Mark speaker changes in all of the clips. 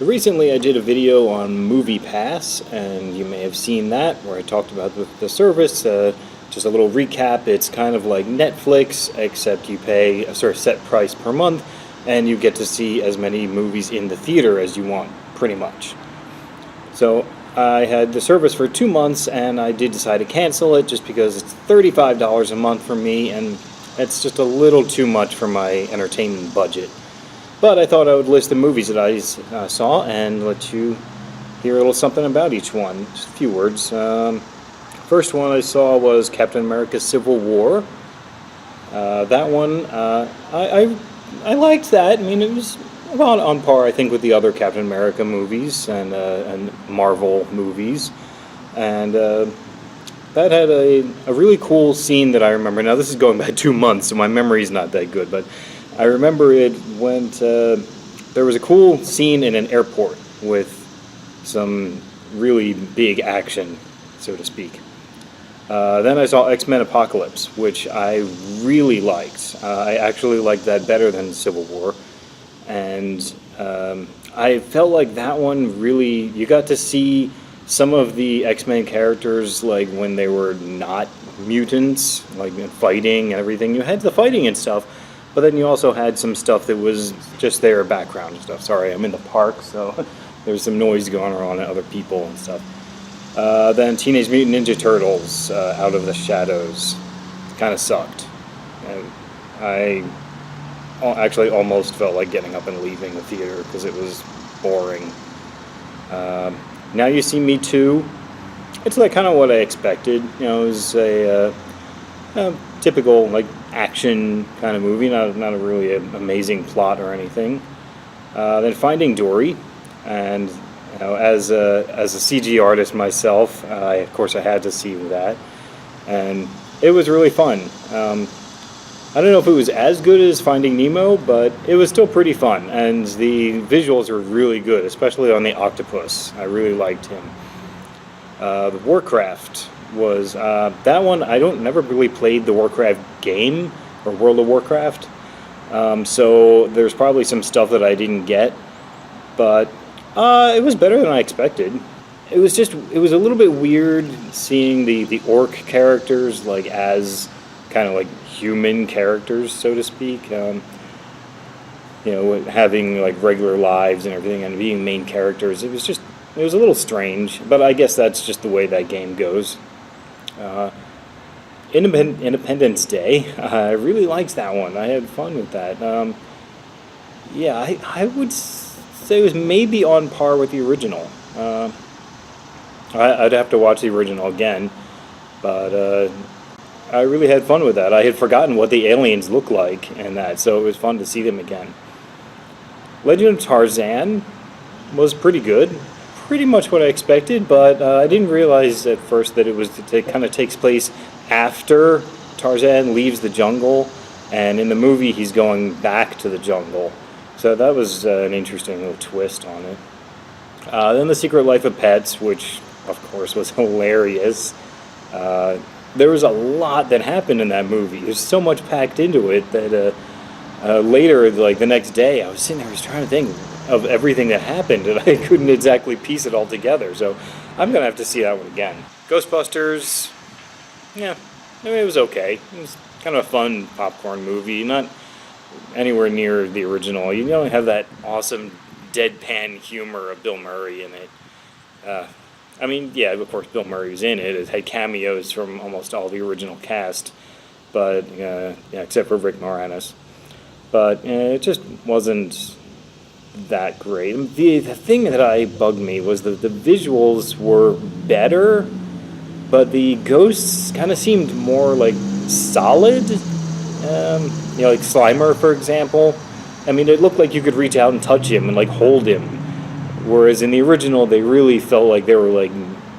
Speaker 1: Recently I did a video on MoviePass, and you may have seen that, where I talked about the service. Just a little recap: it's kind of like Netflix, except you pay a sort of set price per month, and you get to see as many movies in the theater as you want, pretty much. So I had the service for 2 months, and I did decide to cancel it just because it's $35 a month for me, and it's just a little too much for my entertainment budget. But I thought I would list the movies that I saw and let you hear a little something about each one. Just a few words. First one I saw was Captain America: Civil War. That one, I liked that. I mean, it was about on par, I think, with the other Captain America movies and Marvel movies. And that had a really cool scene that I remember. Now, this is going back 2 months, so my memory's not that good, but I remember it went, there was a cool scene in an airport with some really big action, so to speak. Then I saw X-Men Apocalypse, which I really liked. I actually liked that better than Civil War. And I felt like that one really, you got to see some of the X-Men characters, like when they were not mutants, like fighting and everything. You had the fighting and stuff, but then you also had some stuff that was just their background and stuff. Sorry, I'm in the park, so there's some noise going on and other people and stuff. Then Teenage Mutant Ninja Turtles, Out of the Shadows. Kind of sucked. And I actually almost felt like getting up and leaving the theater because it was boring. Now You See Me Too. It's like kind of what I expected. You know, it was a typical like action kind of movie, not a really amazing plot or anything. Then Finding Dory, and you know, as a CG artist myself, of course I had to see that, and it was really fun. I don't know if it was as good as Finding Nemo, but it was still pretty fun, and the visuals are really good, especially on the octopus. I really liked him. The Warcraft was that one. I never really played the Warcraft game or World of Warcraft, so there's probably some stuff that I didn't get, but it was better than I expected. It was a little bit weird seeing the orc characters like as kind of like human characters, so to speak. You know, having like regular lives and everything and being main characters. It was a little strange, but I guess that's just the way that game goes. Independence Day, I really liked that one. I had fun with that. Yeah, I would say it was maybe on par with the original. I'd have to watch the original again, but I really had fun with that. I had forgotten what the aliens look like and that, so it was fun to see them again. Legend of Tarzan was pretty good. Pretty much what I expected, but I didn't realize at first that it kind of takes place after Tarzan leaves the jungle, and in the movie he's going back to the jungle. So that was an interesting little twist on it. Then The Secret Life of Pets, which of course was hilarious. There was a lot that happened in that movie. There's so much packed into it that later, like the next day, I was sitting there, I was trying to think of everything that happened, and I couldn't exactly piece it all together. So I'm gonna have to see that one again. Ghostbusters, yeah, I mean, it was okay. It was kind of a fun popcorn movie, not anywhere near the original. You don't have that awesome deadpan humor of Bill Murray in it. I mean, yeah, of course Bill Murray was in it. It had cameos from almost all the original cast, but yeah, except for Rick Moranis. But it just wasn't that great. The thing that bugged me was that the visuals were better, but the ghosts kind of seemed more like solid. You know, like Slimer, for example. I mean, it looked like you could reach out and touch him and like hold him. Whereas in the original, they really felt like they were like,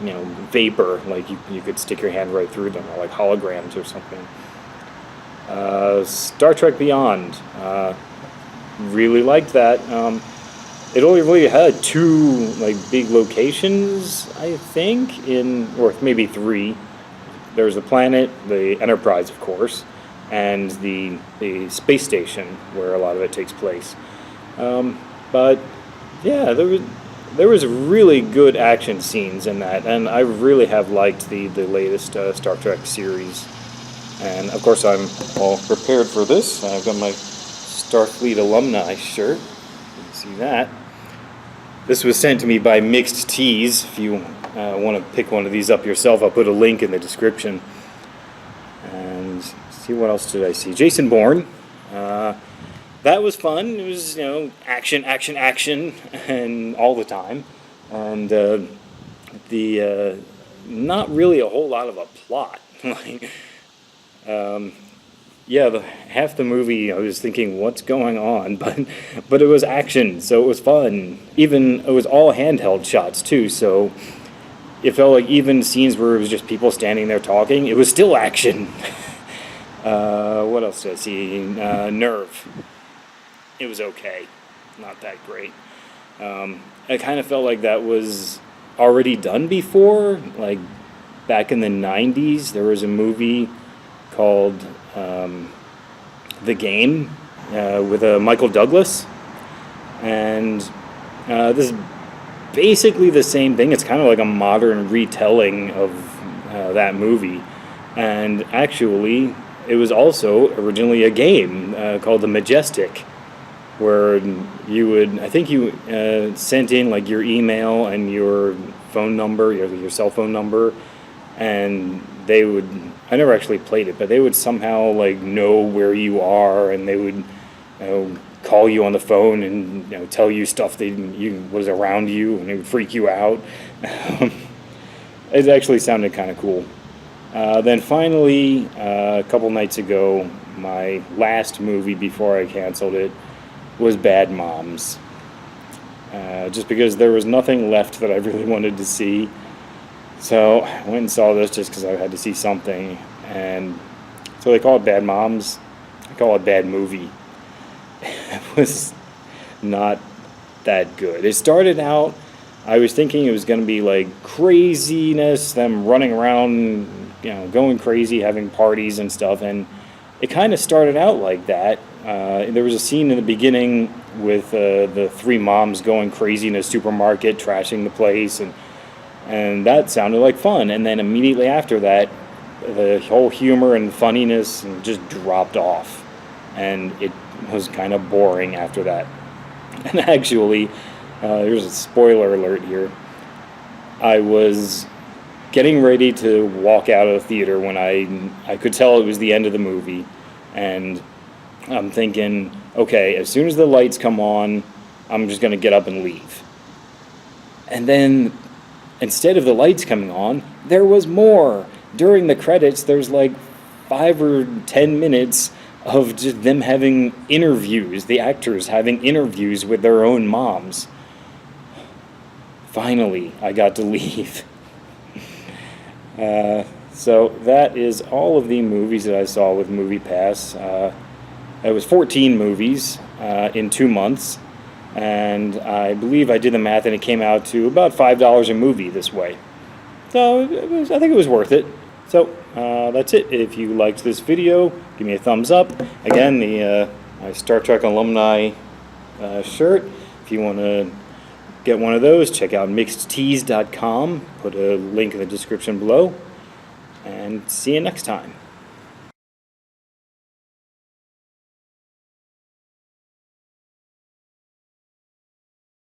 Speaker 1: you know, vapor. Like you could stick your hand right through them, or like holograms or something. Star Trek Beyond. Really liked that. It only really had 2 like big locations, I think, or maybe 3. There was the planet, the Enterprise, of course, and the space station where a lot of it takes place. But Yeah, there was really good action scenes in that, and I really have liked the latest Star Trek series. And of course, I'm all prepared for this. I've got my Starfleet alumni shirt. You can see that. This was sent to me by Mixed Tees. If you want to pick one of these up yourself, I'll put a link in the description. And see, what else did I see? Jason Bourne. That was fun. It was, action, action, action, and all the time. And not really a whole lot of a plot. Half the movie I was thinking, what's going on? But it was action, so it was fun. Even it was all handheld shots too, so it felt like even scenes where it was just people standing there talking, it was still action. What else did I see? Nerve. It was okay, not that great. I kind of felt like that was already done before. Like back in the 90s, there was a movie called The Game with Michael Douglas, and this is basically the same thing. It's kind of like a modern retelling of that movie, and actually it was also originally a game called The Majestic, where you would, I think you sent in like your email and your phone number, your cell phone number, and they would, I never actually played it, but they would somehow like know where you are, and they would call you on the phone and tell you stuff that was around you, and it would freak you out. It actually sounded kind of cool. Then finally, a couple nights ago, my last movie before I canceled it was Bad Moms. Just because there was nothing left that I really wanted to see. So I went and saw this just because I had to see something. And so they call it Bad Moms. I call it Bad Movie. It was not that good. It started out, I was thinking it was going to be like craziness, them running around, going crazy, having parties and stuff. And it kind of started out like that. There was a scene in the beginning with the three moms going crazy in a supermarket, trashing the place, and that sounded like fun. And then immediately after that, the whole humor and funniness just dropped off, and it was kind of boring after that. And actually, there's a spoiler alert here. I was getting ready to walk out of the theater when I could tell it was the end of the movie, and I'm thinking, okay, as soon as the lights come on, I'm just going to get up and leave. And then, instead of the lights coming on, there was more. During the credits, there's like 5 or 10 minutes of just them having interviews, the actors having interviews with their own moms. Finally, I got to leave. So that is all of the movies that I saw with MoviePass. It was 14 movies in 2 months, and I believe I did the math, and it came out to about $5 a movie this way. So I think it was worth it. So that's it. If you liked this video, give me a thumbs up. Again, my Star Trek alumni shirt. If you want to get one of those, check out mixedtees.com. Put a link in the description below. And see you next time.